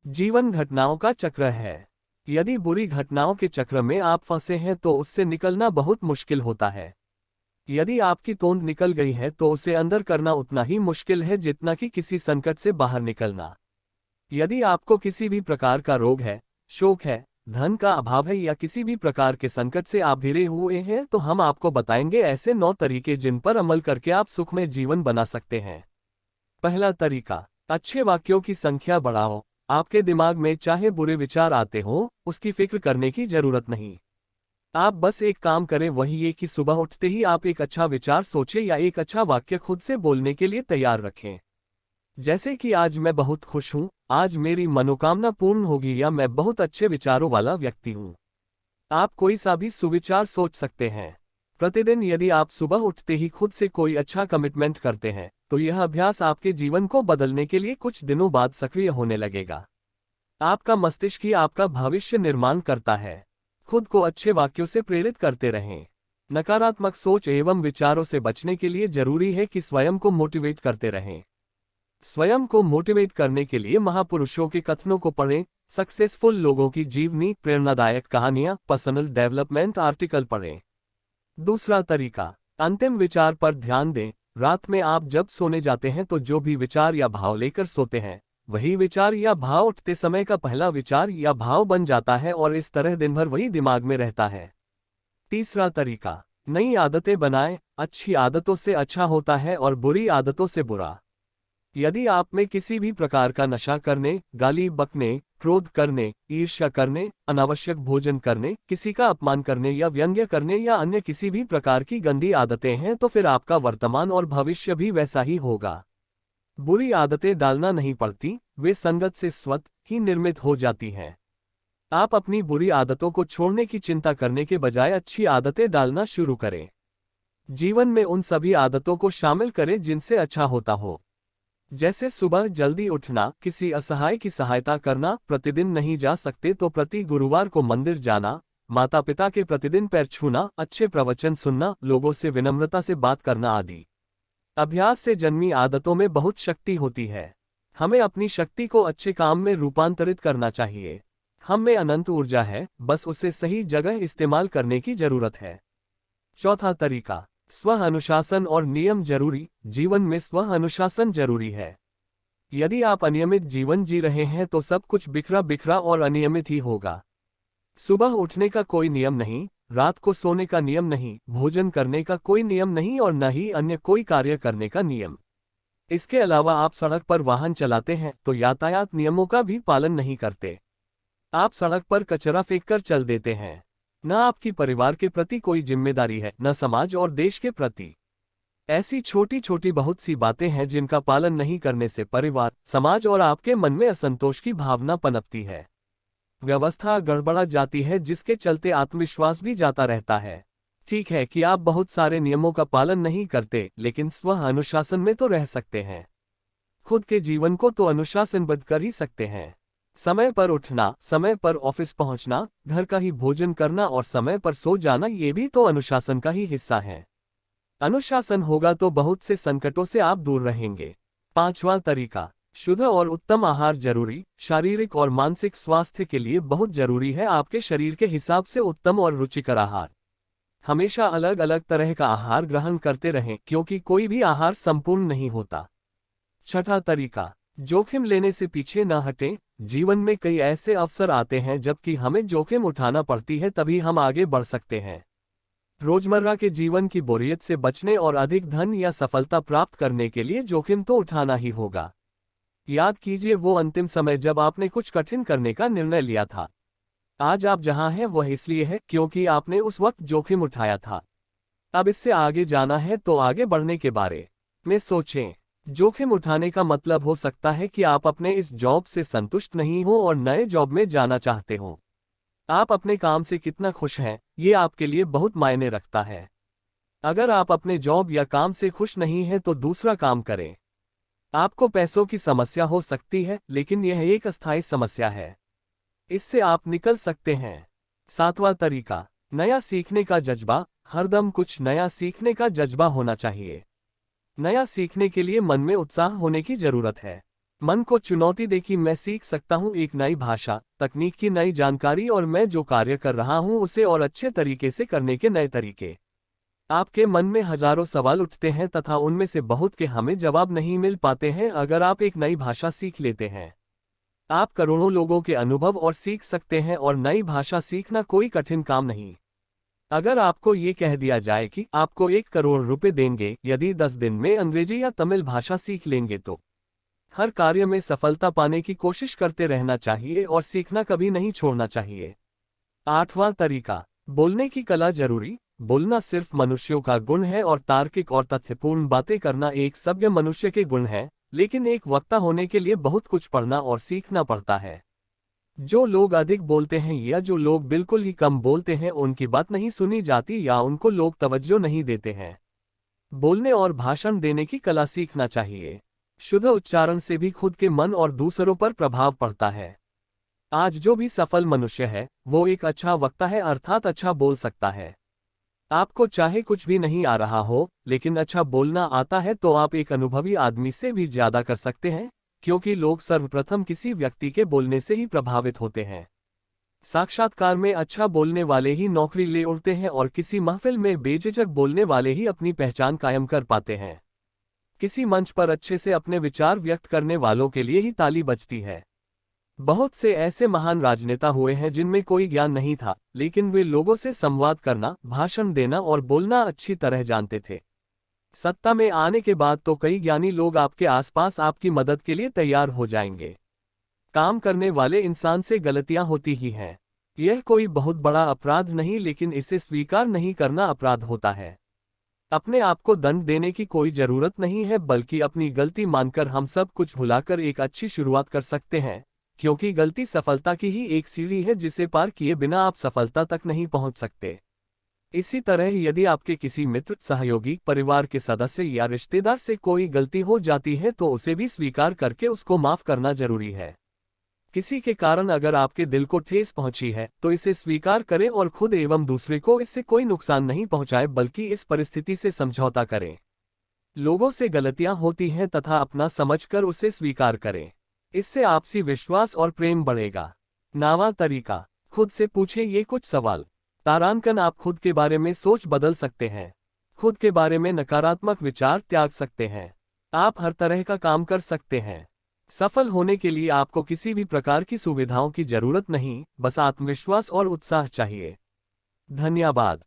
जीवन घटनाओं का चक्र है। यदि बुरी घटनाओं के चक्र में आप फंसे हैं तो उससे निकलना बहुत मुश्किल होता है। यदि आपकी तोंद निकल गई है तो उसे अंदर करना उतना ही मुश्किल है जितना कि किसी संकट से बाहर निकलना। यदि आपको किसी भी प्रकार का रोग है, शोक है, धन का अभाव है या किसी भी प्रकार के संकट से आप घिरे हुए हैं तो हम आपको बताएंगे ऐसे 9 तरीके जिन पर अमल करके आप सुखमय जीवन बना सकते हैं। पहला तरीका, अच्छे वाक्यों की संख्या बढ़ाओ। आपके दिमाग में चाहे बुरे विचार आते हो, उसकी फिक्र करने की जरूरत नहीं। आप बस एक काम करें, वही ये कि सुबह उठते ही आप एक अच्छा विचार सोचें या एक अच्छा वाक्य खुद से बोलने के लिए तैयार रखें। जैसे कि आज मैं बहुत खुश हूं, आज मेरी मनोकामना पूर्ण होगी या मैं बहुत अच्छे विचारों वाला व्यक्ति हूं। आप कोई सा भी सुविचार सोच सकते हैं। प्रतिदिन यदि आप सुबह उठते ही खुद से कोई अच्छा कमिटमेंट करते हैं तो यह अभ्यास आपके जीवन को बदलने के लिए कुछ दिनों बाद सक्रिय होने लगेगा। आपका मस्तिष्क ही आपका भविष्य निर्माण करता है। खुद को अच्छे वाक्यों से प्रेरित करते रहें। नकारात्मक सोच एवं विचारों से बचने के लिए जरूरी है कि स्वयं को मोटिवेट करते रहें। स्वयं को मोटिवेट करने के लिए महापुरुषों के कथनों को पढ़ें, सक्सेसफुल लोगों की जीवनी, प्रेरणादायक कहानियां, पर्सनल डेवलपमेंट आर्टिकल पढ़ें। दूसरा तरीका, अंतिम विचार पर ध्यान दें। रात में आप जब सोने जाते हैं तो जो भी विचार या भाव लेकर सोते हैं, वही विचार या भाव उठते समय का पहला विचार या भाव बन जाता है और इस तरह दिन भर वही दिमाग में रहता है। तीसरा तरीका, नई आदतें बनाएं। अच्छी आदतों से अच्छा होता है और बुरी आदतों से बुरा। यदि आप में किसी भी प्रकार का नशा करने, गाली बकने, क्रोध करने, ईर्ष्या करने, अनावश्यक भोजन करने, किसी का अपमान करने या व्यंग्य करने या अन्य किसी भी प्रकार की गंदी आदतें हैं तो फिर आपका वर्तमान और भविष्य भी वैसा ही होगा। बुरी आदतें डालना नहीं पड़ती, वे संगत से स्वतः ही निर्मित हो जाती हैं। आप अपनी बुरी आदतों को छोड़ने की चिंता करने के बजाय अच्छी आदतें डालना शुरू करें। जीवन में उन सभी आदतों को शामिल करें जिनसे अच्छा होता हो, जैसे सुबह जल्दी उठना, किसी असहाय की सहायता करना, प्रतिदिन नहीं जा सकते तो प्रति गुरुवार को मंदिर जाना, माता पिता के प्रतिदिन पैर छूना, अच्छे प्रवचन सुनना, लोगों से विनम्रता से बात करना आदि। अभ्यास से जन्मी आदतों में बहुत शक्ति होती है। हमें अपनी शक्ति को अच्छे काम में रूपांतरित करना चाहिए। हम में अनंत ऊर्जा है, बस उसे सही जगह इस्तेमाल करने की जरूरत है। चौथा तरीका, स्व अनुशासन और नियम जरूरी। जीवन में स्व अनुशासन जरूरी है। यदि आप अनियमित जीवन जी रहे हैं तो सब कुछ बिखरा बिखरा और अनियमित ही होगा। सुबह उठने का कोई नियम नहीं, रात को सोने का नियम नहीं, भोजन करने का कोई नियम नहीं और न ही अन्य कोई कार्य करने का नियम। इसके अलावा आप सड़क पर वाहन चलाते हैं तो यातायात नियमों का भी पालन नहीं करते। आप सड़क पर कचरा फेंककर चल देते हैं। न आपकी परिवार के प्रति कोई जिम्मेदारी है, न समाज और देश के प्रति। ऐसी छोटी छोटी बहुत सी बातें हैं जिनका पालन नहीं करने से परिवार, समाज और आपके मन में असंतोष की भावना पनपती है। व्यवस्था गड़बड़ा जाती है जिसके चलते आत्मविश्वास भी जाता रहता है। ठीक है कि आप बहुत सारे नियमों का पालन नहीं करते, लेकिन स्व अनुशासन में तो रह सकते हैं। खुद के जीवन को तो अनुशासनबद्ध कर ही सकते हैं। समय पर उठना, समय पर ऑफिस पहुंचना, घर का ही भोजन करना और समय पर सो जाना, ये भी तो अनुशासन का ही हिस्सा है। अनुशासन होगा तो बहुत से संकटों से आप दूर रहेंगे। पांचवा तरीका, शुद्ध और उत्तम आहार जरूरी। शारीरिक और मानसिक स्वास्थ्य के लिए बहुत जरूरी है आपके शरीर के हिसाब से उत्तम और रुचिकर आहार। हमेशा अलग अलग तरह का आहार ग्रहण करते रहें, क्योंकि कोई भी आहार संपूर्ण नहीं होता। छठा तरीका, जोखिम लेने से पीछे न हटें। जीवन में कई ऐसे अवसर आते हैं जबकि हमें जोखिम उठाना पड़ती है, तभी हम आगे बढ़ सकते हैं। रोजमर्रा के जीवन की बोरियत से बचने और अधिक धन या सफलता प्राप्त करने के लिए जोखिम तो उठाना ही होगा। याद कीजिए वो अंतिम समय जब आपने कुछ कठिन करने का निर्णय लिया था। आज आप जहां हैं वह इसलिए है क्योंकि आपने उस वक्त जोखिम उठाया था। अब इससे आगे जाना है तो आगे बढ़ने के बारे में सोचें। जोखिम उठाने का मतलब हो सकता है कि आप अपने इस जॉब से संतुष्ट नहीं हो और नए जॉब में जाना चाहते हो। आप अपने काम से कितना खुश हैं, ये आपके लिए बहुत मायने रखता है। अगर आप अपने जॉब या काम से खुश नहीं हैं तो दूसरा काम करें। आपको पैसों की समस्या हो सकती है, लेकिन यह एक अस्थायी समस्या है, इससे आप निकल सकते हैं। सातवां तरीका, नया सीखने का जज्बा। हरदम कुछ नया सीखने का जज्बा होना चाहिए। नया सीखने के लिए मन में उत्साह होने की जरूरत है। मन को चुनौती दे कि मैं सीख सकता हूँ एक नई भाषा, तकनीक की नई जानकारी और मैं जो कार्य कर रहा हूँ उसे और अच्छे तरीके से करने के नए तरीके। आपके मन में हजारों सवाल उठते हैं तथा उनमें से बहुत के हमें जवाब नहीं मिल पाते हैं। अगर आप एक नई भाषा सीख लेते हैं, आप करोड़ों लोगों के अनुभव और सीख सकते हैं और नई भाषा सीखना कोई कठिन काम नहीं। अगर आपको ये कह दिया जाए कि आपको 1 करोड़ रुपए देंगे यदि 10 दिन में अंग्रेजी या तमिल भाषा सीख लेंगे, तो हर कार्य में सफलता पाने की कोशिश करते रहना चाहिए और सीखना कभी नहीं छोड़ना चाहिए। 8वां तरीका, बोलने की कला जरूरी। बोलना सिर्फ मनुष्यों का गुण है और तार्किक और तथ्यपूर्ण बातें करना एक सभ्य मनुष्य के गुण है, लेकिन एक वक्ता होने के लिए बहुत कुछ पढ़ना और सीखना पड़ता है। जो लोग अधिक बोलते हैं या जो लोग बिल्कुल ही कम बोलते हैं, उनकी बात नहीं सुनी जाती या उनको लोग तवज्जो नहीं देते हैं। बोलने और भाषण देने की कला सीखना चाहिए। शुद्ध उच्चारण से भी खुद के मन और दूसरों पर प्रभाव पड़ता है। आज जो भी सफल मनुष्य है वो एक अच्छा वक्ता है, अर्थात अच्छा बोल सकता है। आपको चाहे कुछ भी नहीं आ रहा हो, लेकिन अच्छा बोलना आता है तो आप एक अनुभवी आदमी से भी ज्यादा कर सकते हैं, क्योंकि लोग सर्वप्रथम किसी व्यक्ति के बोलने से ही प्रभावित होते हैं। साक्षात्कार में अच्छा बोलने वाले ही नौकरी ले उड़ते हैं और किसी महफिल में बेझिझक बोलने वाले ही अपनी पहचान कायम कर पाते हैं। किसी मंच पर अच्छे से अपने विचार व्यक्त करने वालों के लिए ही ताली बजती है। बहुत से ऐसे महान राजनेता हुए हैं जिनमें कोई ज्ञान नहीं था, लेकिन वे लोगों से संवाद करना, भाषण देना और बोलना अच्छी तरह जानते थे। सत्ता में आने के बाद तो कई ज्ञानी लोग आपके आसपास आपकी मदद के लिए तैयार हो जाएंगे। काम करने वाले इंसान से गलतियां होती ही हैं। यह कोई बहुत बड़ा अपराध नहीं, लेकिन इसे स्वीकार नहीं करना अपराध होता है। अपने आप को दंड देने की कोई जरूरत नहीं है, बल्कि अपनी गलती मानकर हम सब कुछ भुलाकर एक अच्छी शुरुआत कर सकते हैं, क्योंकि गलती सफलता की ही एक सीढ़ी है जिसे पार किए बिना आप सफलता तक नहीं पहुंच सकते। इसी तरह यदि आपके किसी मित्र, सहयोगी, परिवार के सदस्य या रिश्तेदार से कोई गलती हो जाती है तो उसे भी स्वीकार करके उसको माफ करना जरूरी है। किसी के कारण अगर आपके दिल को ठेस पहुंची है तो इसे स्वीकार करें और खुद एवं दूसरे को इससे कोई नुकसान नहीं पहुंचाए, बल्कि इस परिस्थिति से समझौता करें। लोगों से गलतियां होती हैं तथा अपना समझकर उसे स्वीकार करें। इससे आपसी विश्वास और प्रेम बढ़ेगा। 9वां तरीका, खुद से पूछें ये कुछ सवाल। तारांकन, आप खुद के बारे में सोच बदल सकते हैं। खुद के बारे में नकारात्मक विचार त्याग सकते हैं। आप हर तरह का काम कर सकते हैं। सफल होने के लिए आपको किसी भी प्रकार की सुविधाओं की जरूरत नहीं, बस आत्मविश्वास और उत्साह चाहिए। धन्यवाद।